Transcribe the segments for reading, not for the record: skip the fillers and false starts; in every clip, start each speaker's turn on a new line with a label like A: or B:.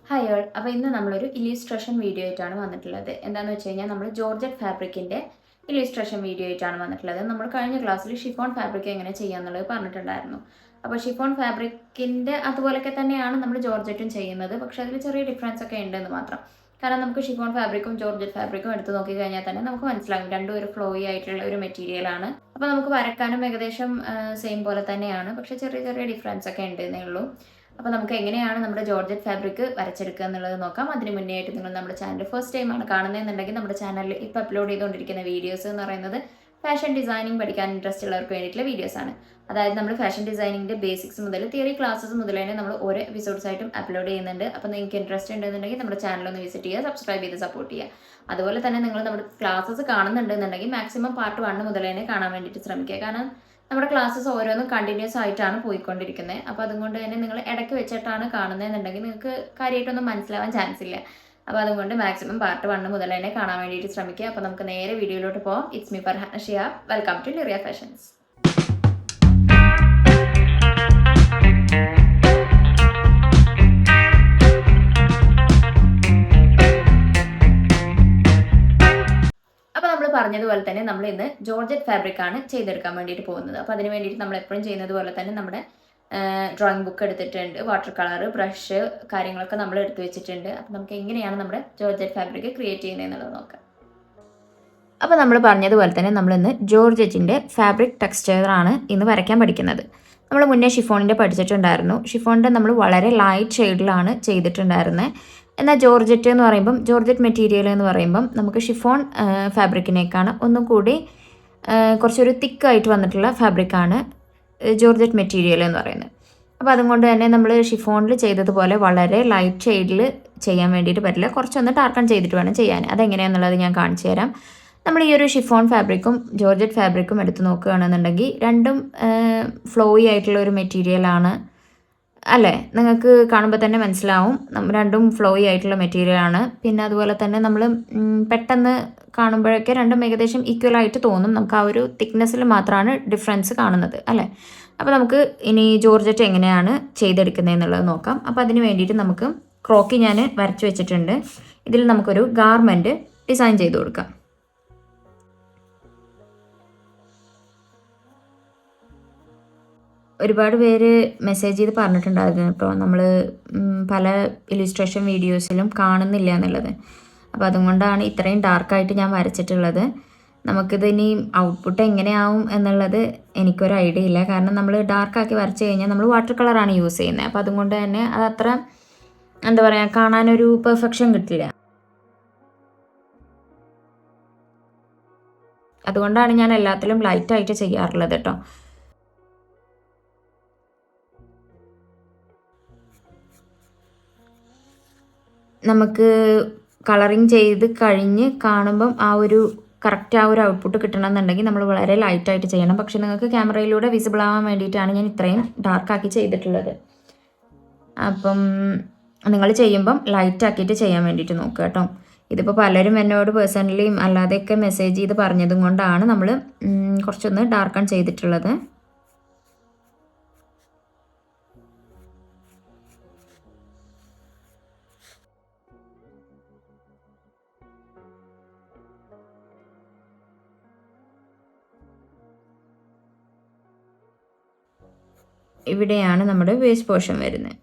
A: Hi all. അപ്പോൾ ഇന്ന് നമ്മളൊരു ഇല്യൂസ്ട്രേഷൻ വീഡിയോ ആയിട്ടാണ് വന്നിട്ടുള്ളത്. എന്താണെന്ന് വെച്ച് കഴിഞ്ഞാൽ നമ്മൾ ജോർജറ്റ് ഫാബ്രിക്കിൻ്റെ ഇല്യൂസ്ട്രേഷൻ വീഡിയോ ആയിട്ടാണ് വന്നിട്ടുള്ളത്. നമ്മൾ കഴിഞ്ഞ ക്ലാസ്സിൽ ഷിഫോൺ ഫാബ്രിക് എങ്ങനെ ചെയ്യാമെന്നുള്ളത് പറഞ്ഞിട്ടുണ്ടായിരുന്നു. അപ്പോൾ ഷിഫോൺ ഫാബ്രിക്കിൻ്റെ അതുപോലെയൊക്കെ തന്നെയാണ് നമ്മൾ ജോർജറ്റും ചെയ്യുന്നത്. പക്ഷേ അതിൽ ചെറിയ ഡിഫറൻസ് ഒക്കെ ഉണ്ടെന്ന് മാത്രം. കാരണം നമുക്ക് ഷിഫോൺ ഫാബ്രിക്കും ജോർജറ്റ് ഫാബ്രിക്കും എടുത്ത് നോക്കി കഴിഞ്ഞാൽ തന്നെ നമുക്ക് മനസ്സിലാകും രണ്ടും ഒരു ഫ്ലോയി ആയിട്ടുള്ള ഒരു മെറ്റീരിയലാണ്. അപ്പോൾ നമുക്ക് വരക്കാനും ഏകദേശം സെയിം പോലെ തന്നെയാണ്. പക്ഷേ ചെറിയ ചെറിയ ഡിഫറൻസ് ഒക്കെ ഉണ്ടെന്നേ ഉള്ളൂ. അപ്പോൾ നമുക്ക് എങ്ങനെയാണ് നമ്മുടെ ജോർജറ്റ് ഫാബ്രിക് വരച്ചെടുക്കുക എന്നുള്ളത് നോക്കാം. അതിന് മുന്നേ ആയിട്ട് നിങ്ങൾ നമ്മുടെ ചാനൽ ഫസ്റ്റ് ടൈമാണ് കാണുന്നതെന്നുണ്ടെങ്കിൽ നമ്മുടെ ചാനലിൽ ഇപ്പോൾ അപ്ലോഡ് ചെയ്തുകൊണ്ടിരിക്കുന്ന വീഡിയോസ് എന്ന് പറയുന്നത് ഫാഷൻ ഡിസൈനിങ് പഠിക്കാൻ ഇൻട്രസ്റ്റ് ഉള്ളവർക്ക് വേണ്ടിയിട്ടുള്ള വീഡിയോസാണ്. അതായത് നമ്മൾ ഫാഷൻ ഡിസൈനിങ്ങിൻ്റെ ബേസിക്സ് മുതൽ തിയറി ക്ലാസ്സസ് മുതൽ തന്നെ നമ്മൾ ഓരോ എപ്പിസോഡ്സ് ആയിട്ടും അപ്ലോഡ് ചെയ്യുന്നുണ്ട്. അപ്പോൾ നിങ്ങൾക്ക് ഇൻട്രസ്റ്റ് ഉണ്ടെന്നുണ്ടെങ്കിൽ നമ്മുടെ ചാനലൊന്ന് വിസിറ്റ് ചെയ്യുക, സബ്സ്ക്രൈബ് ചെയ്ത് സപ്പോർട്ട് ചെയ്യുക. അതുപോലെ തന്നെ നിങ്ങൾ നമ്മുടെ ക്ലാസ്സസ് കാണുന്നുണ്ടെന്നുണ്ടെങ്കിൽ മാക്സിമം പാർട്ട് 1 മുതൽ തന്നെ കാണാൻ വേണ്ടിയിട്ട് ശ്രമിക്കുക. കാരണം നമ്മുടെ ക്ലാസ്സസ് ഓരോന്നും കണ്ടിന്യൂസ് ആയിട്ടാണ് പോയിക്കൊണ്ടിരിക്കുന്നത്. അപ്പോൾ അതുകൊണ്ട് തന്നെ നിങ്ങൾ ഇടയ്ക്ക് വെച്ചിട്ടാണ് കാണുന്നതെന്നുണ്ടെങ്കിൽ നിങ്ങൾക്ക് കാര്യമായിട്ടൊന്നും മനസ്സിലാവാൻ ചാൻസ് ഇല്ല. അപ്പോൾ അതുകൊണ്ട് മാക്സിമം പാർട്ട് 1 മുതൽ തന്നെ കാണാൻ വേണ്ടിയിട്ട് ശ്രമിക്കുക. അപ്പോൾ നമുക്ക് നേരെ വീഡിയോയിലോട്ട് പോകാം. It's me Farhana Shihab. Welcome to Liriya fashions. അപ്പോൾ നമ്മൾ പറഞ്ഞതുപോലെ തന്നെ നമ്മൾ ഇന്ന് ജോർജറ്റ് ഫാബ്രിക് ആണ് ചെയ്തെടുക്കാൻ വേണ്ടിയിട്ട് പോകുന്നത്. അപ്പോൾ അതിന് വേണ്ടിയിട്ട് നമ്മൾ എപ്പോഴും ചെയ്യുന്നത് പോലെ തന്നെ നമ്മുടെ ഡ്രോയിങ് ബുക്ക് എടുത്തിട്ടുണ്ട്, വാട്ടർ കളർ, ബ്രഷ്, കാര്യങ്ങളൊക്കെ നമ്മൾ എടുത്തു വെച്ചിട്ടുണ്ട്. അപ്പോൾ നമുക്ക് എങ്ങനെയാണ് നമ്മുടെ ജോർജറ്റ് ഫാബ്രിക് ക്രിയേറ്റ് ചെയ്യുന്നതെന്നുള്ളത് നോക്കാം. അപ്പോൾ നമ്മൾ പറഞ്ഞതുപോലെ തന്നെ നമ്മളിന്ന് ജോർജറ്റിൻ്റെ ഫാബ്രിക് ടെക്സ്ചറാണ് ഇന്ന് വരയ്ക്കാൻ പഠിക്കുന്നത്. നമ്മൾ മുന്നേ ഷിഫോണിൻ്റെ പഠിച്ചിട്ടുണ്ടായിരുന്നു. ഷിഫോണിൻ്റെ നമ്മൾ വളരെ ലൈറ്റ് ഷെയ്ഡിലാണ് ചെയ്തിട്ടുണ്ടായിരുന്നത്. എന്നാൽ ജോർജറ്റ് എന്ന് പറയുമ്പം, ജോർജറ്റ് മെറ്റീരിയൽ എന്ന് പറയുമ്പം നമുക്ക് ഷിഫോൺ ഫാബ്രിക്കിനേക്കാണ് ഒന്നും കൂടി കുറച്ചൊരു തിക്കായിട്ട് വന്നിട്ടുള്ള ഫാബ്രിക്കാണ് ജോർജറ്റ് മെറ്റീരിയൽ എന്ന് പറയുന്നത്. അപ്പോൾ അതുകൊണ്ട് തന്നെ നമ്മൾ ഷിഫോണിൽ ചെയ്തതുപോലെ വളരെ ലൈറ്റ് ഷെയ്ഡിൽ ചെയ്യാൻ വേണ്ടിയിട്ട് പറ്റില്ല. കുറച്ചൊന്ന് ടാർക്കൺ ചെയ്തിട്ട് വേണം ചെയ്യാൻ. അതെങ്ങനെയാണെന്നുള്ളത് ഞാൻ കാണിച്ചു തരാം. നമ്മൾ ഈ ഒരു ഷിഫോൺ ഫാബ്രിക്കും ജോർജറ്റ് ഫാബ്രിക്കും എടുത്ത് നോക്കുകയാണെന്നുണ്ടെങ്കിൽ രണ്ടും ഫ്ലോയി ആയിട്ടുള്ള ഒരു മെറ്റീരിയലാണ് അല്ലേ? നിങ്ങൾക്ക് കാണുമ്പോൾ തന്നെ മനസ്സിലാവും രണ്ടും ഫ്ലോയി ആയിട്ടുള്ള മെറ്റീരിയലാണ്. പിന്നെ അതുപോലെ തന്നെ നമ്മൾ പെട്ടെന്ന് കാണുമ്പോഴൊക്കെ രണ്ടും ഏകദേശം ഈക്വലായിട്ട് തോന്നും. നമുക്ക് ആ ഒരു തിക്നെസ്സിൽ മാത്രമാണ് ഡിഫറൻസ് കാണുന്നത് അല്ലേ? അപ്പോൾ നമുക്ക് ഇനി ജോർജറ്റ് എങ്ങനെയാണ് ചെയ്തെടുക്കുന്നത് എന്നുള്ളത് നോക്കാം. അപ്പോൾ അതിന് വേണ്ടിയിട്ട് നമുക്ക് ക്രോക്കി ഞാൻ വരച്ച് വെച്ചിട്ടുണ്ട്. ഇതിൽ നമുക്കൊരു ഗാർമെൻറ്റ് ഡിസൈൻ ചെയ്ത് കൊടുക്കാം. ഒരുപാട് പേര് മെസ്സേജ് ചെയ്ത് പറഞ്ഞിട്ടുണ്ടായിരുന്നു കേട്ടോ, നമ്മൾ പല ഇല്ലുസ്ട്രേഷൻ വീഡിയോസിലും കാണുന്നില്ല എന്നുള്ളത്. അപ്പോൾ അതുകൊണ്ടാണ് ഇത്രയും ഡാർക്കായിട്ട് ഞാൻ വരച്ചിട്ടുള്ളത്. നമുക്കിത് ഇനി ഔട്ട്പുട്ട് എങ്ങനെയാവും എന്നുള്ളത് എനിക്കൊരു ഐഡിയ ഇല്ല. കാരണം നമ്മൾ ഡാർക്കാക്കി വരച്ച് കഴിഞ്ഞാൽ നമ്മൾ വാട്ടർ കളറാണ് യൂസ് ചെയ്യുന്നത്. അപ്പോൾ അതുകൊണ്ട് തന്നെ അതത്ര എന്താ പറയുക, കാണാനൊരു പെർഫെക്ഷൻ കിട്ടില്ല. അതുകൊണ്ടാണ് ഞാൻ എല്ലാത്തിലും ലൈറ്റായിട്ട് ചെയ്യാറുള്ളത് കേട്ടോ. നമുക്ക് കളറിങ് ചെയ്ത് കഴിഞ്ഞ് കാണുമ്പം ആ ഒരു കറക്റ്റ് ആ ഒരു ഔട്ട്പുട്ട് കിട്ടണമെന്നുണ്ടെങ്കിൽ നമ്മൾ വളരെ ലൈറ്റായിട്ട് ചെയ്യണം. പക്ഷെ നിങ്ങൾക്ക് ക്യാമറയിലൂടെ വിസിബിൾ ആവാൻ വേണ്ടിയിട്ടാണ് ഞാൻ ഇത്രയും ഡാർക്കാക്കി ചെയ്തിട്ടുള്ളത്. അപ്പം നിങ്ങൾ ചെയ്യുമ്പം ലൈറ്റാക്കിയിട്ട് ചെയ്യാൻ വേണ്ടിയിട്ട് നോക്കുക കേട്ടോ. ഇതിപ്പോൾ പലരും എന്നോട് പേഴ്സണലിയും അല്ലാതെയൊക്കെ മെസ്സേജ് ചെയ്ത് പറഞ്ഞതും കൊണ്ടാണ് നമ്മൾ കുറച്ചൊന്ന് ഡാർക്കൺ ചെയ്തിട്ടുള്ളത്. ഇവിടെയാണ് നമ്മുടെ വേസ്റ്റ് പോർഷൻ വരുന്നത്.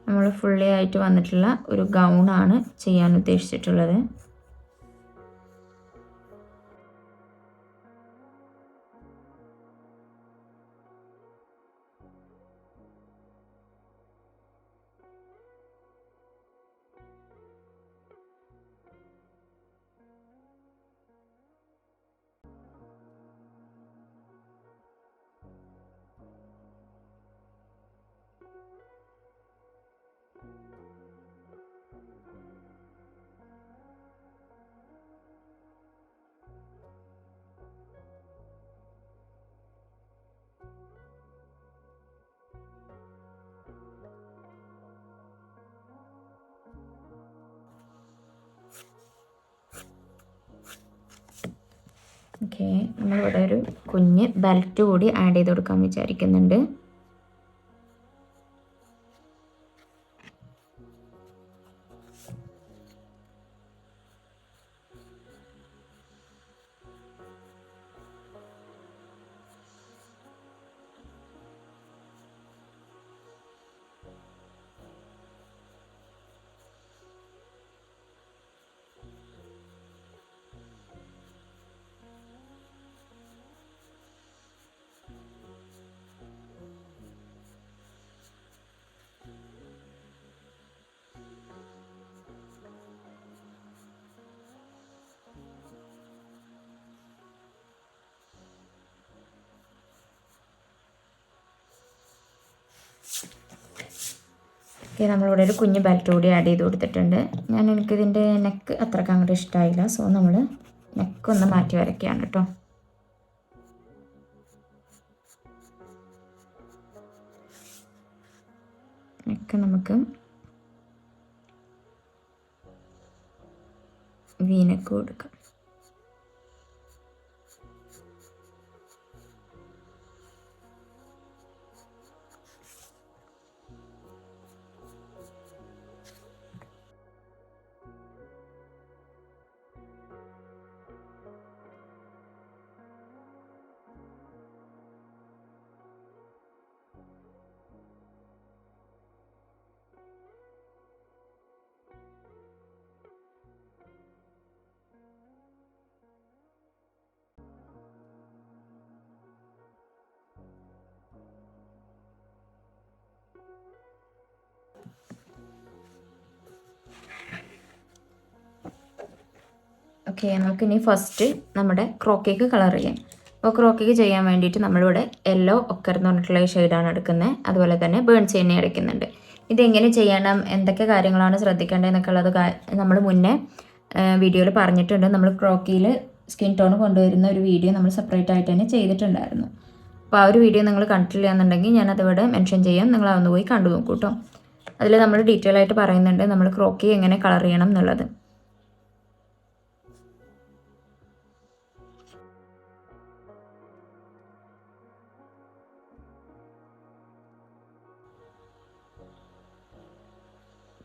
A: നമ്മൾ ഫുള്ളി ആയിട്ട് വന്നിട്ടുള്ള ഒരു ഗൗണാണ് ചെയ്യാൻ ഉദ്ദേശിച്ചിട്ടുള്ളത്. ഓക്കെ, നമ്മളിവിടെ ഒരു കുഞ്ഞ് ബെൽറ്റ് കൂടി ആഡ് ചെയ്ത് കൊടുക്കാൻ വിചാരിക്കുന്നുണ്ട്. ഓക്കെ, നമ്മളിവിടെ ഒരു കുഞ്ഞ് ബെൽറ്റ് കൂടി ആഡ് ചെയ്ത് കൊടുത്തിട്ടുണ്ട്. എനിക്കിതിൻ്റെ നെക്ക് അത്രയ്ക്ക് അങ്ങോട്ട് ഇഷ്ടമായില്ല. സോ നമ്മൾ നെക്കൊന്ന് മാറ്റി വരയ്ക്കുകയാണ് കേട്ടോ. നെക്ക് നമുക്ക് വീനക്ക് കൊടുക്കാം. ഓക്കെ, നമുക്കിനി ഫസ്റ്റ് നമ്മുടെ ക്രോക്കേക്ക് കളർ ചെയ്യാം. അപ്പോൾ ക്രോക്കേക്ക് ചെയ്യാൻ വേണ്ടിയിട്ട് നമ്മളിവിടെ യെല്ലോ ഒക്കർ എന്ന് പറഞ്ഞിട്ടുള്ള ഷെയ്ഡാണ് എടുക്കുന്നത്. അതുപോലെ തന്നെ ബേൺസ് തന്നെ എടുക്കുന്നുണ്ട്. ഇതെങ്ങനെ ചെയ്യണം, എന്തൊക്കെ കാര്യങ്ങളാണ് ശ്രദ്ധിക്കേണ്ടതെന്നൊക്കെ ഉള്ളത് നമ്മൾ മുന്നേ വീഡിയോയിൽ പറഞ്ഞിട്ടുണ്ട്. നമ്മൾ ക്രോക്കിയിൽ സ്കിൻ ടോൺ കൊണ്ടുവരുന്ന ഒരു വീഡിയോ നമ്മൾ സെപ്പറേറ്റ് ആയിട്ട് തന്നെ ചെയ്തിട്ടുണ്ടായിരുന്നു. അപ്പോൾ ആ ഒരു വീഡിയോ നിങ്ങൾ കണ്ടിട്ടില്ല എന്നുണ്ടെങ്കിൽ ഞാനതിവിടെ മെൻഷൻ ചെയ്യാം, നിങ്ങൾ അതൊന്ന് പോയി കണ്ടു നോക്കൂ കേട്ടോ. അതിൽ നമ്മൾ ഡീറ്റെയിൽ ആയിട്ട് പറയുന്നുണ്ട് നമ്മൾ ക്രോക്കി എങ്ങനെ കളർ ചെയ്യണം എന്നുള്ളത്.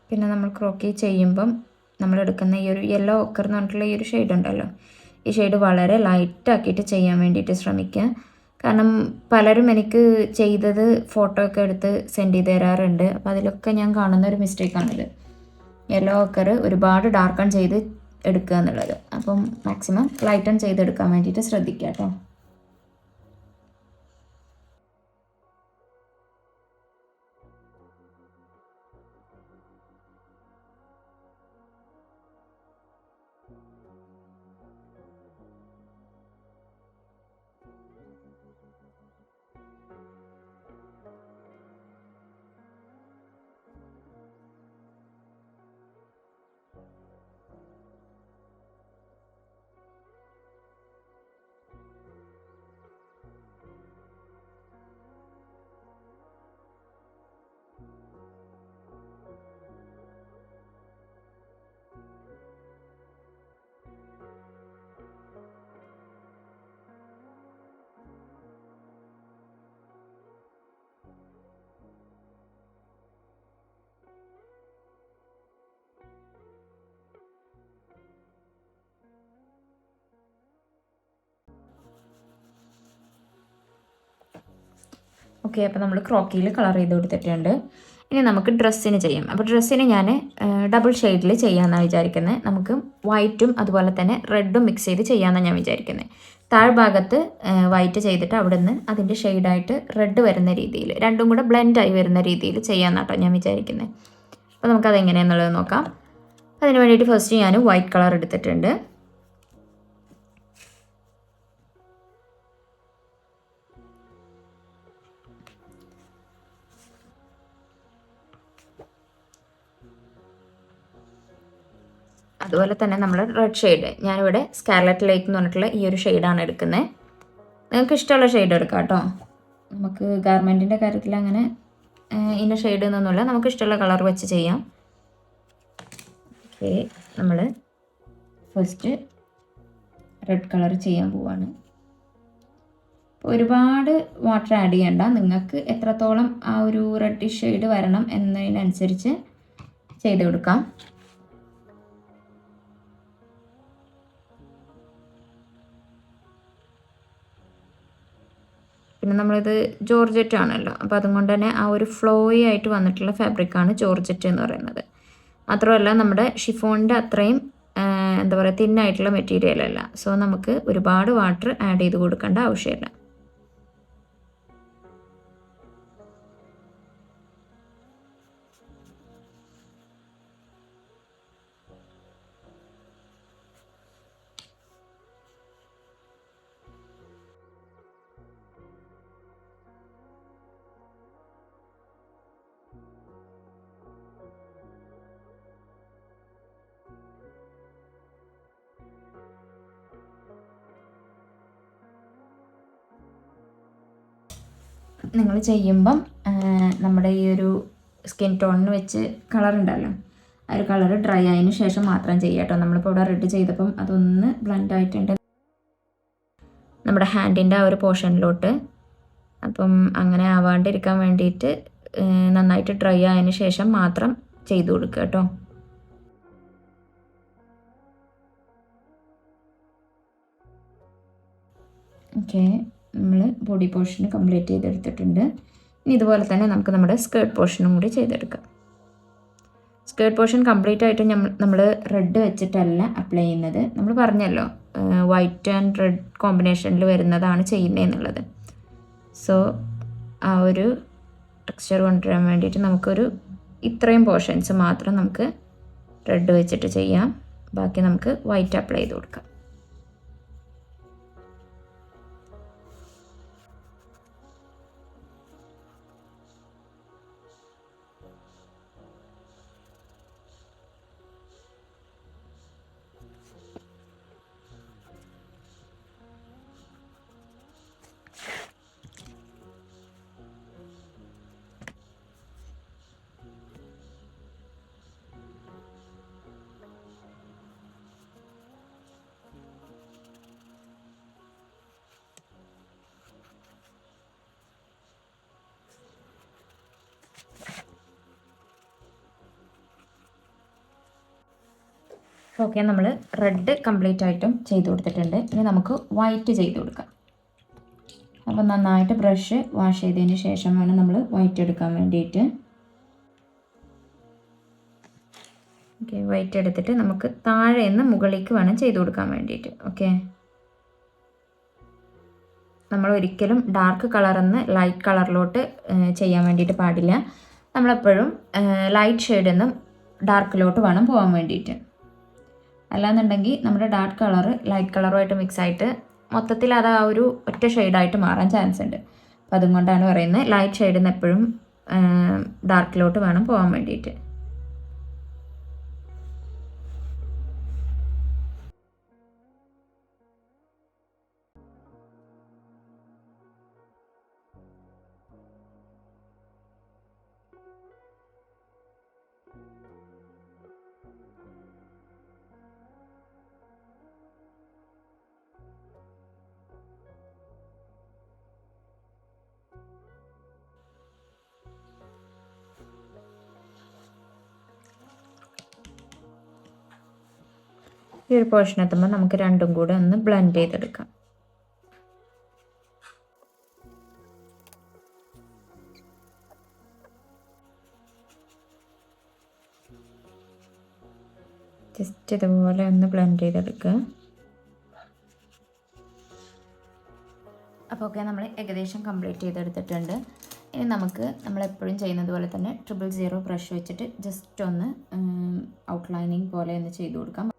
A: പിന്നെ നമ്മൾ ക്രോക്കി ചെയ്യുമ്പം നമ്മളെടുക്കുന്ന ഈ ഒരു യെല്ലോ ഒക്കർ എന്ന് പറഞ്ഞിട്ടുള്ള ഈ ഒരു ഷെയ്ഡ് ഉണ്ടല്ലോ, ഈ ഷെയ്ഡ് വളരെ ലൈറ്റാക്കിയിട്ട് ചെയ്യാൻ വേണ്ടിയിട്ട് ശ്രമിക്കുക. കാരണം പലരും എനിക്ക് ചെയ്തത് ഫോട്ടോ ഒക്കെ എടുത്ത് സെൻഡ് ചെയ്ത് തരാറുണ്ട്. അപ്പോൾ അതിലൊക്കെ ഞാൻ കാണുന്ന ഒരു മിസ്റ്റേക്കാണിത്. യെല്ലോ ഒക്കർ ഒരുപാട് ഡാർക്കൺ ചെയ്ത് എടുക്കുക എന്നുള്ളത്. അപ്പം മാക്സിമം ലൈറ്റൺ ചെയ്തെടുക്കാൻ വേണ്ടിയിട്ട് ശ്രദ്ധിക്കുക കേട്ടോ. ഓക്കെ, അപ്പോൾ നമ്മൾ ക്രോക്കിയിൽ കളർ ചെയ്ത് കൊടുത്തിട്ടുണ്ട്. ഇനി നമുക്ക് ഡ്രസ്സിന് ചെയ്യാം. അപ്പോൾ ഡ്രസ്സിന് ഞാൻ ഡബിൾ ഷെയ്ഡിൽ ചെയ്യാമെന്നാണ് വിചാരിക്കുന്നത്. നമുക്ക് വൈറ്റും അതുപോലെ തന്നെ റെഡും മിക്സ് ചെയ്ത് ചെയ്യാമെന്നാണ് ഞാൻ വിചാരിക്കുന്നത്. താഴ്ഭാഗത്ത് വൈറ്റ് ചെയ്തിട്ട് അവിടെ നിന്ന് അതിൻ്റെ ഷെയ്ഡായിട്ട് റെഡ് വരുന്ന രീതിയിൽ, രണ്ടും കൂടെ ബ്ലെൻഡായി വരുന്ന രീതിയിൽ ചെയ്യാമെന്നാട്ടോ ഞാൻ വിചാരിക്കുന്നത്. അപ്പോൾ നമുക്കതെങ്ങനെയാണെന്നുള്ളത് നോക്കാം. അതിന് വേണ്ടിയിട്ട് ഫസ്റ്റ് ഞാൻ വൈറ്റ് കളർ എടുത്തിട്ടുണ്ട്. അതുപോലെ തന്നെ നമ്മൾ റെഡ് ഷെയ്ഡ്, ഞാനിവിടെ സ്കാർലറ്റ് ലേക്ക് എന്ന് പറഞ്ഞിട്ടുള്ള ഈ ഒരു ഷെയ്ഡാണ് എടുക്കുന്നത്. നിങ്ങൾക്ക് ഇഷ്ടമുള്ള ഷെയ്ഡ് എടുക്കാം കേട്ടോ. നമുക്ക് ഗാർമെൻറ്റിൻ്റെ കാര്യത്തിൽ അങ്ങനെ ഇന്ന ഷെയ്ഡ് എന്നൊന്നുമില്ല, നമുക്ക് ഇഷ്ടമുള്ള കളർ വെച്ച് ചെയ്യാം. ഓക്കെ, നമ്മൾ ഫസ്റ്റ് റെഡ് കളർ ചെയ്യാൻ പോവാണ്. ഒരുപാട് വാട്ടർ ആഡ് ചെയ്യണ്ട, നിങ്ങൾക്ക് എത്രത്തോളം ആ ഒരു റെഡിഷ് ഷെയ്ഡ് വരണം എന്നതിനനുസരിച്ച് ചെയ്ത് കൊടുക്കാം. പിന്നെ നമ്മളിത് ജോർജറ്റ് ആണല്ലോ, അപ്പോൾ അതുകൊണ്ട് തന്നെ ആ ഒരു ഫ്ലോയി ആയിട്ട് വന്നിട്ടുള്ള ഫാബ്രിക്കാണ് ജോർജറ്റ് എന്ന് പറയുന്നത്. മാത്രമല്ല നമ്മുടെ ഷിഫോണിൻ്റെ അത്രയും എന്താ പറയുക തിന്നായിട്ടുള്ള മെറ്റീരിയൽ അല്ല. സോ നമുക്ക് ഒരുപാട് വാട്ടർ ആഡ് ചെയ്ത് കൊടുക്കേണ്ട ആവശ്യമില്ല. നിങ്ങൾ ചെയ്യുമ്പം നമ്മുടെ ഈ ഒരു സ്കിൻ ടോണിന് വെച്ച് കളർ ഉണ്ടല്ലോ, ആ ഒരു കളർ ഡ്രൈ ആയതിനു ശേഷം മാത്രം ചെയ്യുക കേട്ടോ. നമ്മളിപ്പോൾ ഇവിടെ റെഡ് ചെയ്തപ്പം അതൊന്ന് ബ്ലെൻഡ് ആയിട്ടുണ്ട് നമ്മുടെ ഹാൻഡിൻ്റെ ആ ഒരു പോർഷനിലോട്ട്. അപ്പം അങ്ങനെ ആവാണ്ടിരിക്കാൻ വേണ്ടിയിട്ട് നന്നായിട്ട് ഡ്രൈ ആയതിനു ശേഷം മാത്രം ചെയ്തു കൊടുക്കുക കേട്ടോ. ഓക്കെ, നമ്മൾ ബോഡി പോർഷൻ കംപ്ലീറ്റ് ചെയ്തെടുത്തിട്ടുണ്ട്. ഇനി ഇതുപോലെ തന്നെ നമുക്ക് നമ്മുടെ സ്കേർട്ട് പോർഷനും കൂടി ചെയ്തെടുക്കാം. സ്കേർട്ട് പോർഷൻ കംപ്ലീറ്റ് ആയിട്ട് നമ്മൾ റെഡ് വെച്ചിട്ടല്ല അപ്ലൈ ചെയ്യുന്നത്. നമ്മൾ പറഞ്ഞല്ലോ വൈറ്റ് ആൻഡ് റെഡ് കോമ്പിനേഷനിൽ വരുന്നതാണ് ചെയ്യുന്നതെന്നുള്ളത്. സോ ആ ഒരു ടെക്സ്ചർ കൊണ്ടുവരാൻ വേണ്ടിയിട്ട് നമുക്കൊരു ഇത്രയും പോർഷൻസ് മാത്രം നമുക്ക് റെഡ് വെച്ചിട്ട് ചെയ്യാം. ബാക്കി നമുക്ക് വൈറ്റ് അപ്ലൈ ചെയ്ത് കൊടുക്കാം. ഓക്കെ, നമ്മൾ റെഡ് കംപ്ലീറ്റ് ആയിട്ടും ചെയ്ത് കൊടുത്തിട്ടുണ്ട്. ഇനി നമുക്ക് വൈറ്റ് ചെയ്ത് കൊടുക്കാം. അപ്പോൾ നന്നായിട്ട് ബ്രഷ് വാഷ് ചെയ്തതിന് ശേഷം വേണം നമ്മൾ വൈറ്റ് എടുക്കാൻ വേണ്ടിയിട്ട്. ഓക്കെ, വൈറ്റ് എടുത്തിട്ട് നമുക്ക് താഴെ നിന്ന് മുകളിലേക്ക് വേണം ചെയ്ത് കൊടുക്കാൻ വേണ്ടിയിട്ട്. ഓക്കെ, നമ്മൾ ഒരിക്കലും ഡാർക്ക് കളറിൽ നിന്ന് ലൈറ്റ് കളറിലോട്ട് ചെയ്യാൻ വേണ്ടിയിട്ട് പാടില്ല. നമ്മളെപ്പോഴും ലൈറ്റ് ഷെയ്ഡിൽ നിന്നും ഡാർക്കിലോട്ട് വേണം പോകാൻ വേണ്ടിയിട്ട്. അല്ലാന്നുണ്ടെങ്കിൽ നമ്മുടെ ഡാർക്ക് കളറ് ലൈറ്റ് കളറുമായിട്ട് മിക്സ് ആയിട്ട് മൊത്തത്തിൽ അത് ആ ഒരു ഒറ്റ ഷെയ്ഡായിട്ട് മാറാൻ ചാൻസ് ഉണ്ട്. അപ്പോൾ അതുകൊണ്ടാണ് പറയുന്നത് ലൈറ്റ് ഷെയ്ഡിൽ നിന്ന് എപ്പോഴും ഡാർക്കിലോട്ട് വേണം പോകാൻ വേണ്ടിയിട്ട്. ഈ ഒരു പോർഷൻ എത്തുമ്പോൾ നമുക്ക് രണ്ടും കൂടെ ഒന്ന് ബ്ലെൻഡ് ചെയ്തെടുക്കാം. ജസ്റ്റ് ഇതുപോലെ ഒന്ന് ബ്ലെൻഡ് ചെയ്തെടുക്കുക. അപ്പോൾ ഓക്കെ, നമ്മൾ ഏകദേശം കംപ്ലീറ്റ് ചെയ്തെടുത്തിട്ടുണ്ട്. ഇനി നമുക്ക് നമ്മളെപ്പോഴും ചെയ്യുന്നത് പോലെ തന്നെ 000 ബ്രഷ് വെച്ചിട്ട് ജസ്റ്റ് ഒന്ന് ഔട്ട്ലൈനിങ് പോലെ ഒന്ന് ചെയ്ത് കൊടുക്കാം.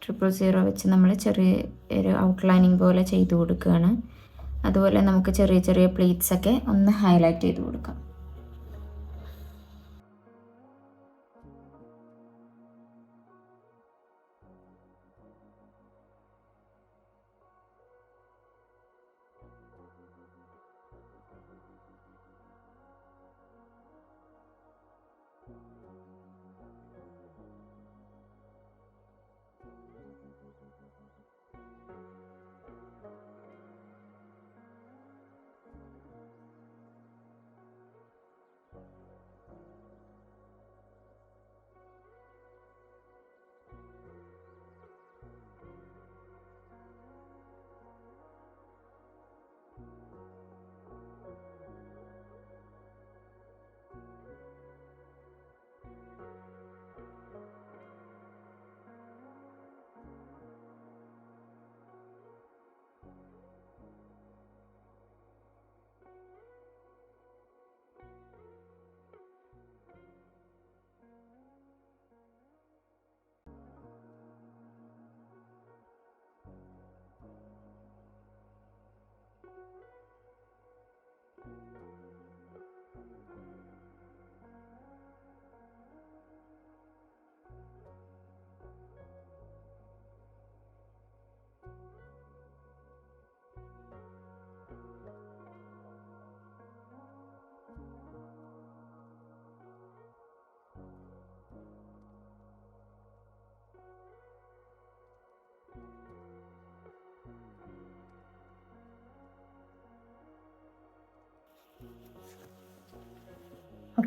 A: 000 വെച്ച് നമ്മൾ ചെറിയൊരു ഔട്ട്ലൈനിങ് പോലെ ചെയ്ത് കൊടുക്കുകയാണ്. അതുപോലെ നമുക്ക് ചെറിയ ചെറിയ പ്ലീറ്റ്സൊക്കെ ഒന്ന് ഹൈലൈറ്റ് ചെയ്ത് കൊടുക്കാം.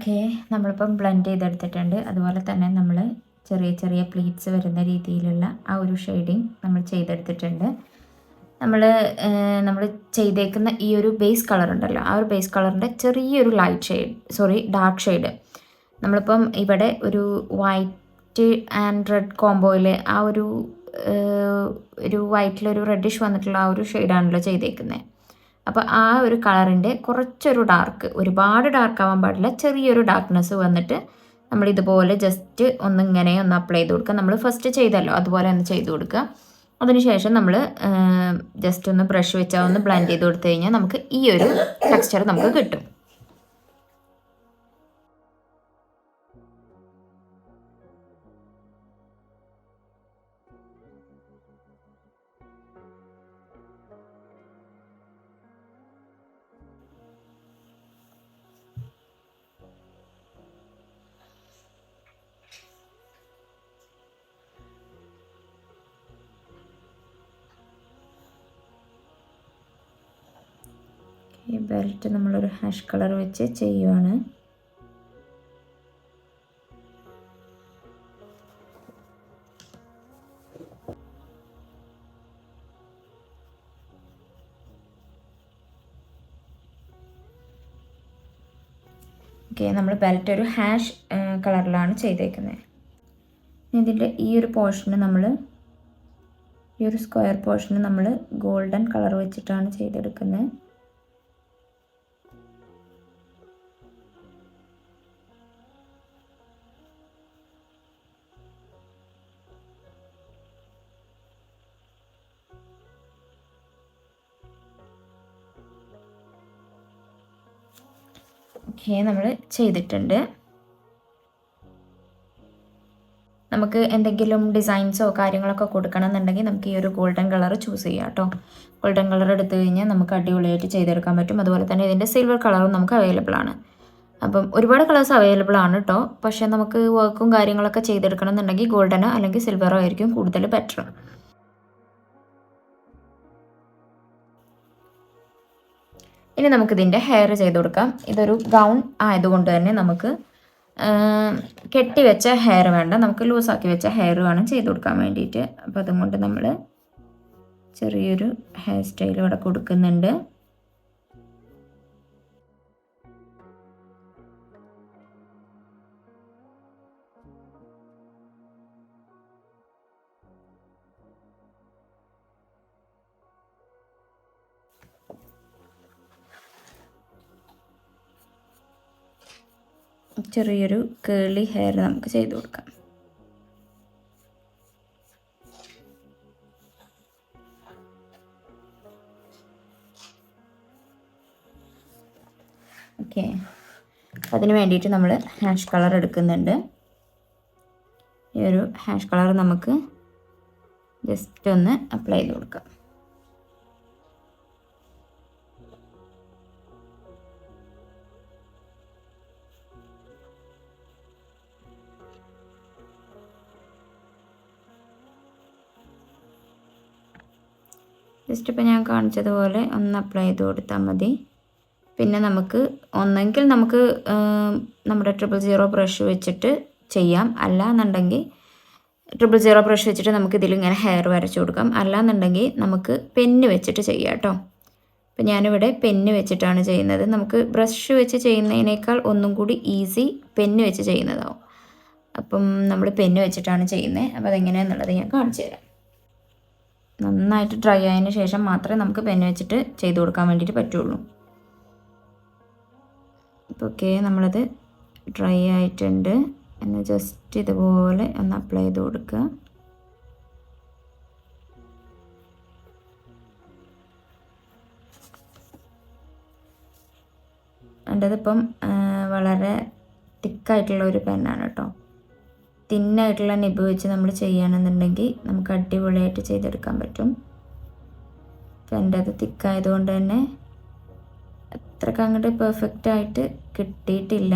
A: ഓക്കെ, നമ്മളിപ്പം ബ്ലെൻഡ് ചെയ്തെടുത്തിട്ടുണ്ട്. അതുപോലെ തന്നെ നമ്മൾ ചെറിയ ചെറിയ പ്ലീറ്റ്സ് വരുന്ന രീതിയിലുള്ള ആ ഒരു ഷെയ്ഡിങ് നമ്മൾ ചെയ്തെടുത്തിട്ടുണ്ട്. നമ്മൾ ചെയ്തേക്കുന്ന ഈ ഒരു ബേസ് കളർ ഉണ്ടല്ലോ, ആ ഒരു ബേസ് കളറിൻ്റെ ചെറിയൊരു ഡാർക്ക് ഷെയ്ഡ് നമ്മളിപ്പം ഇവിടെ ഒരു വൈറ്റ് ആൻഡ് റെഡ് കോംബോയിൽ ആ ഒരു വൈറ്റിലൊരു റെഡിഷ് വന്നിട്ടുള്ള ആ ഒരു ഷെയ്ഡാണല്ലോ ചെയ്തേക്കുന്നത്. അപ്പോൾ ആ ഒരു കളറിൻ്റെ കുറച്ചൊരു ഡാർക്ക്, ഒരുപാട് ഡാർക്ക് ആവാൻ പാടില്ല, ചെറിയൊരു ഡാർക്ക്നെസ് വന്നിട്ട് നമ്മൾ ഇതുപോലെ ജസ്റ്റ് ഒന്ന് അപ്ലൈ ചെയ്ത് കൊടുക്കുക. നമ്മൾ ഫസ്റ്റ് ചെയ്തല്ലോ അതുപോലെ ഒന്ന് ചെയ്ത് കൊടുക്കുക. അതിനുശേഷം നമ്മൾ ജസ്റ്റ് ഒന്ന് ബ്രഷ് വെച്ചാൽ ഒന്ന് ബ്ലെൻഡ് ചെയ്ത് കൊടുത്തു കഴിഞ്ഞാൽ നമുക്ക് ഈ ഒരു ടെക്സ്ചർ നമുക്ക് കിട്ടും. ഈ ബെൽറ്റ് നമ്മളൊരു ഹാഷ് കളർ വെച്ച് ചെയ്യുവാണ്. ഓക്കെ, നമ്മൾ ബെൽറ്റ് ഒരു ഹാഷ് കളറിലാണ് ചെയ്തേക്കുന്നത്. ഇതിൻ്റെ ഈ ഒരു പോർഷന് ഈ ഒരു സ്ക്വയർ പോർഷന് നമ്മൾ ഗോൾഡൻ കളർ വെച്ചിട്ടാണ് ചെയ്തെടുക്കുന്നത്. ഓക്കെ, നമ്മൾ ചെയ്തിട്ടുണ്ട്. നമുക്ക് എന്തെങ്കിലും ഡിസൈൻസോ കാര്യങ്ങളൊക്കെ കൊടുക്കണം എന്നുണ്ടെങ്കിൽ നമുക്ക് ഈ ഒരു ഗോൾഡൻ കളർ ചൂസ് ചെയ്യാം കേട്ടോ. ഗോൾഡൻ കളർ എടുത്തു കഴിഞ്ഞാൽ നമുക്ക് അടിപൊളിയായിട്ട് ചെയ്തെടുക്കാൻ പറ്റും. അതുപോലെ തന്നെ ഇതിൻ്റെ സിൽവർ കളറും നമുക്ക് അവൈലബിൾ ആണ്. അപ്പം ഒരുപാട് കളേഴ്സ് അവൈലബിൾ ആണ് കേട്ടോ. പക്ഷേ നമുക്ക് വർക്കും കാര്യങ്ങളൊക്കെ ചെയ്തെടുക്കണം എന്നുണ്ടെങ്കിൽ ഗോൾഡനോ അല്ലെങ്കിൽ സിൽവറോ ആയിരിക്കും കൂടുതൽ ബെറ്റർ. ഇനി നമുക്കിതിൻ്റെ ഹെയർ ചെയ്ത് കൊടുക്കാം. ഇതൊരു ഗൗൺ ആയതുകൊണ്ട് തന്നെ നമുക്ക് കെട്ടിവെച്ച ഹെയർ വേണ്ട, നമുക്ക് ലൂസാക്കി വെച്ച ഹെയർ വേണം ചെയ്ത് കൊടുക്കാൻ വേണ്ടിയിട്ട്. അപ്പോൾ അതുകൊണ്ട് നമ്മൾ ചെറിയൊരു ഹെയർ സ്റ്റൈൽ ഇവിടെ കൊടുക്കുന്നുണ്ട്. ചെറിയൊരു കേളി ഹെയർ നമുക്ക് ചെയ്ത് കൊടുക്കാം. ഓക്കെ, അതിന് വേണ്ടിയിട്ട് നമ്മൾ ഹാഷ് കളർ എടുക്കുന്നുണ്ട്. ഈ ഒരു ഹാഷ് കളർ നമുക്ക് ജസ്റ്റ് ഒന്ന് അപ്ലൈ ചെയ്ത് കൊടുക്കാം. ജസ്റ്റ് ഇപ്പോൾ ഞാൻ കാണിച്ചതുപോലെ ഒന്ന് അപ്ലൈ ചെയ്ത് കൊടുത്താൽ മതി. പിന്നെ നമുക്ക് ഒന്നെങ്കിൽ നമുക്ക് നമ്മുടെ 000 ബ്രഷ് വെച്ചിട്ട് ചെയ്യാം, അല്ലാന്നുണ്ടെങ്കിൽ 000 ബ്രഷ് വെച്ചിട്ട് നമുക്ക് ഇതിലിങ്ങനെ ഹെയർ വരച്ചു കൊടുക്കാം. അല്ലാന്നുണ്ടെങ്കിൽ നമുക്ക് പെന്ന് വെച്ചിട്ട് ചെയ്യാം കേട്ടോ. അപ്പോൾ ഞാനിവിടെ പെന്ന് വെച്ചിട്ടാണ് ചെയ്യുന്നത്. നമുക്ക് ബ്രഷ് വെച്ച് ചെയ്യുന്നതിനേക്കാൾ ഒന്നും കൂടി ഈസി പെന്ന് വെച്ച് ചെയ്യുന്നതാവും. അപ്പം നമ്മൾ പെന്ന് വെച്ചിട്ടാണ് ചെയ്യുന്നത്. അപ്പോൾ അതെങ്ങനെയാണെന്നുള്ളത് ഞാൻ കാണിച്ചു തരാം. നന്നായിട്ട് ഡ്രൈ ആയതിനു ശേഷം മാത്രമേ നമുക്ക് പെന്ന് വെച്ചിട്ട് ചെയ്ത് കൊടുക്കാൻ വേണ്ടിയിട്ട് പറ്റുള്ളൂ. അപ്പോൾ ഓക്കെ, നമ്മളത് ഡ്രൈ ആയിട്ടുണ്ട്. എന്ന് ജസ്റ്റ് ഇതുപോലെ ഒന്ന് അപ്ലൈ ചെയ്ത് കൊടുക്കുക. എൻ്റെതിപ്പം വളരെ തിക്കായിട്ടുള്ള ഒരു പെന്നാണ് കേട്ടോ. തിന്നായിട്ടുള്ള നിബ് വെച്ച് നമ്മൾ ചെയ്യുകയാണെന്നുണ്ടെങ്കിൽ നമുക്ക് അടിപൊളിയായിട്ട് ചെയ്തെടുക്കാൻ പറ്റും. അപ്പം എൻ്റെ അത് തിക്കായതുകൊണ്ട് തന്നെ അത്രയ്ക്ക് അങ്ങോട്ട് പെർഫെക്റ്റായിട്ട് കിട്ടിയിട്ടില്ല.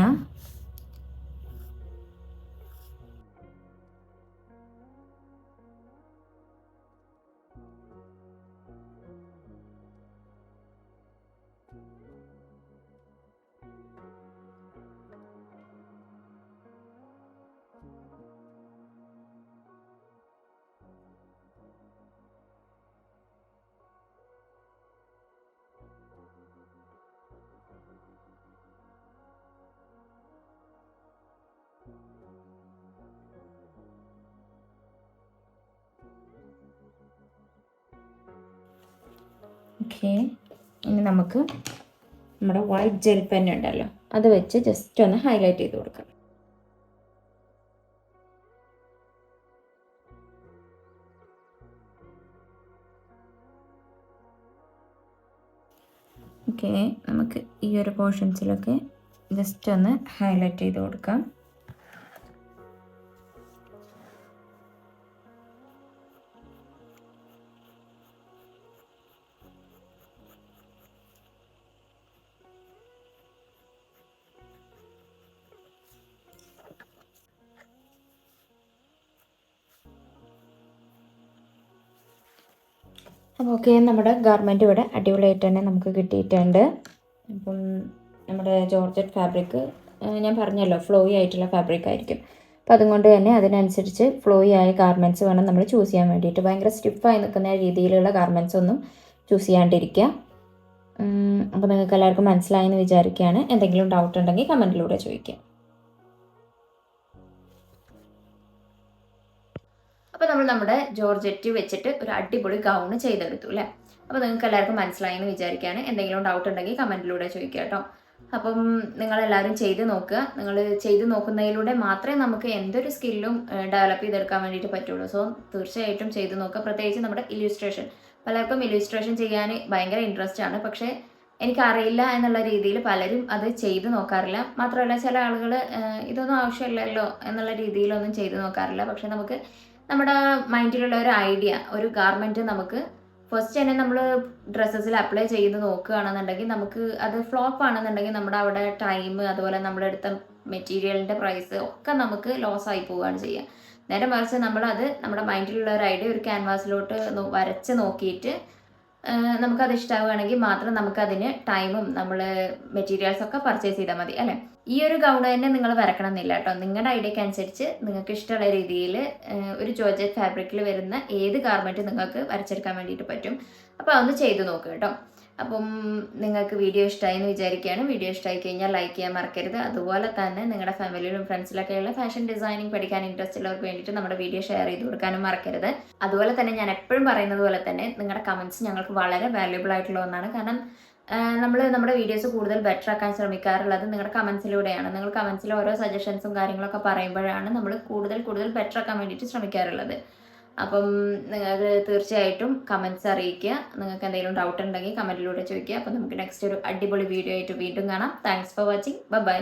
A: ഓക്കെ, ഇനി നമുക്ക് നമ്മുടെ വൈറ്റ് ജെൽ പെൻ ഉണ്ടല്ലോ അത് വെച്ച് ജസ്റ്റ് ഒന്ന് ഹൈലൈറ്റ് ചെയ്ത് കൊടുക്കാം. ഓക്കെ, നമുക്ക് ഈ ഒരു പോർഷൻസിലൊക്കെ ജസ്റ്റ് ഒന്ന് ഹൈലൈറ്റ് ചെയ്ത് കൊടുക്കാം. അപ്പോൾ ഓക്കെ, നമ്മുടെ ഗാർമെൻറ്റ് ഇവിടെ അടിപൊളിയായിട്ട് തന്നെ നമുക്ക് കിട്ടിയിട്ടുണ്ട്. അപ്പം നമ്മുടെ ജോർജറ്റ് ഫാബ്രിക് ഞാൻ പറഞ്ഞല്ലോ ഫ്ലോയി ആയിട്ടുള്ള ഫാബ്രിക് ആയിരിക്കും. അപ്പോൾ അതുകൊണ്ട് തന്നെ അതിനനുസരിച്ച് ഫ്ലോയി ആയ ഗാർമെൻറ്റ്സ് വേണം നമ്മൾ ചൂസ് ചെയ്യാൻ വേണ്ടിയിട്ട്. ഭയങ്കര സ്റ്റിഫായി നിൽക്കുന്ന രീതിയിലുള്ള ഗാർമെൻറ്റ്സ് ഒന്നും ചൂസ് ചെയ്യാണ്ടിരിക്കുക. അപ്പോൾ നിങ്ങൾക്ക് എല്ലാവർക്കും മനസ്സിലായെന്ന് വിചാരിക്കുകയാണ്. എന്തെങ്കിലും ഡൗട്ട് ഉണ്ടെങ്കിൽ കമൻറ്റിലൂടെ ചോദിക്കാം. അപ്പോൾ നമ്മൾ നമ്മുടെ ജോർജറ്റ് വെച്ചിട്ട് ഒരു അടിപൊളി ഗൗണ് ചെയ്തെടുത്തു അല്ലേ. അപ്പോൾ നിങ്ങൾക്ക് എല്ലാവർക്കും മനസ്സിലായി എന്ന് വിചാരിക്കുകയാണ്. എന്തെങ്കിലും ഡൗട്ട് ഉണ്ടെങ്കിൽ കമൻറ്റിലൂടെ ചോദിക്കുക കേട്ടോ. അപ്പം നിങ്ങളെല്ലാവരും ചെയ്ത് നോക്കുക. നിങ്ങൾ ചെയ്ത് നോക്കുന്നതിലൂടെ മാത്രമേ നമുക്ക് എന്തൊരു സ്കില്ലും ഡെവലപ്പ് ചെയ്തെടുക്കാൻ വേണ്ടിയിട്ട് പറ്റുള്ളൂ. സോ തീർച്ചയായിട്ടും ചെയ്ത് നോക്കുക. പ്രത്യേകിച്ച് നമ്മുടെ ഇല്യൂസ്ട്രേഷൻ, പലർക്കും ഇല്യൂസ്ട്രേഷൻ ചെയ്യാൻ ഭയങ്കര ഇൻട്രസ്റ്റ് ആണ്. പക്ഷേ എനിക്കറിയില്ല എന്നുള്ള രീതിയിൽ പലരും അത് ചെയ്ത് നോക്കാറില്ല. മാത്രമല്ല ചില ആളുകൾ ഇതൊന്നും ആവശ്യമില്ലല്ലോ എന്നുള്ള രീതിയിലൊന്നും ചെയ്ത് നോക്കാറില്ല. പക്ഷെ നമുക്ക് നമ്മുടെ മൈൻഡിലുള്ള ഒരു ഐഡിയ, ഒരു ഗാർമെൻറ്റ് നമുക്ക് ഫസ്റ്റ് തന്നെ നമ്മൾ ഡ്രസ്സസിൽ അപ്ലൈ ചെയ്ത് നോക്കുകയാണെന്നുണ്ടെങ്കിൽ നമുക്ക് അത് ഫ്ലോപ്പ് ആണെന്നുണ്ടെങ്കിൽ നമ്മുടെ അവിടെ ടൈം, അതുപോലെ നമ്മുടെ അടുത്ത മെറ്റീരിയലിൻ്റെ പ്രൈസ് ഒക്കെ നമുക്ക് ലോസ് ആയി പോവുകയാണ് ചെയ്യുക. നേരെ മറിച്ച് നമ്മളത് നമ്മുടെ മൈൻഡിലുള്ള ഒരു ഐഡിയ ഒരു ക്യാൻവാസിലോട്ട് വരച്ച് നോക്കിയിട്ട് നമുക്കത് ഇഷ്ടമാവുകയാണെങ്കിൽ മാത്രം നമുക്കതിന് ടൈമും നമ്മൾ മെറ്റീരിയൽസ് ഒക്കെ പർച്ചേസ് ചെയ്താൽ മതി അല്ലേ. ഈ ഒരു ഗൗൺ തന്നെ നിങ്ങൾ വരക്കണം എന്നില്ല കേട്ടോ. നിങ്ങളുടെ ഐഡിയക്ക് അനുസരിച്ച് നിങ്ങൾക്ക് ഇഷ്ടമുള്ള രീതിയിൽ ഒരു ജോർജറ്റ് ഫാബ്രിക്കിൽ വരുന്ന ഏത് ഗാർമെൻറ്റ് നിങ്ങൾക്ക് വരച്ചെടുക്കാൻ വേണ്ടിയിട്ട് പറ്റും. അപ്പോൾ അതൊന്ന് ചെയ്ത് നോക്കുക കേട്ടോ. അപ്പം നിങ്ങൾക്ക് വീഡിയോ ഇഷ്ടമായി എന്ന് വിചാരിക്കുകയാണ്. വീഡിയോ ഇഷ്ടമായി കഴിഞ്ഞാൽ ലൈക്ക് ചെയ്യാൻ മറക്കരുത്. അതുപോലെ തന്നെ നിങ്ങളുടെ ഫാമിലിയിലും ഫ്രണ്ട്സിലൊക്കെയുള്ള ഫാഷൻ ഡിസൈനിങ് പഠിക്കാൻ ഇൻട്രസ്റ്റ് ഉള്ളവർക്ക് വേണ്ടിയിട്ട് നമ്മുടെ വീഡിയോ ഷെയർ ചെയ്ത് കൊടുക്കാനും മറക്കരുത്. അതുപോലെ തന്നെ ഞാൻ എപ്പോഴും പറയുന്നത് പോലെ തന്നെ നിങ്ങളുടെ കമൻറ്റ്സ് ഞങ്ങൾക്ക് വളരെ വാല്യുബിൾ ആയിട്ടുള്ള ഒന്നാണ്. കാരണം നമ്മൾ നമ്മുടെ വീഡിയോസ് കൂടുതൽ ബെറ്റർ ആക്കാൻ ശ്രമിക്കാറുള്ളത് നിങ്ങളുടെ കമൻസിലൂടെയാണ്. നിങ്ങൾ കമൻസിൽ ഓരോ സജഷൻസും കാര്യങ്ങളൊക്കെ പറയുമ്പോഴാണ് നമ്മൾ കൂടുതൽ ബെറ്റർ ആക്കാൻ വേണ്ടിയിട്ട് ശ്രമിക്കാറുള്ളത്. അപ്പം നിങ്ങൾ തീർച്ചയായിട്ടും കമൻറ്റ്സ് അറിയിക്കുക. നിങ്ങൾക്ക് എന്തെങ്കിലും ഡൗട്ട് ഉണ്ടെങ്കിൽ കമൻറ്റിലൂടെ ചോദിക്കുക. അപ്പം നമുക്ക് നെക്സ്റ്റ് ഒരു അടിപൊളി വീഡിയോ ആയിട്ട് വീണ്ടും കാണാം. Thanks for watching. ബൈ.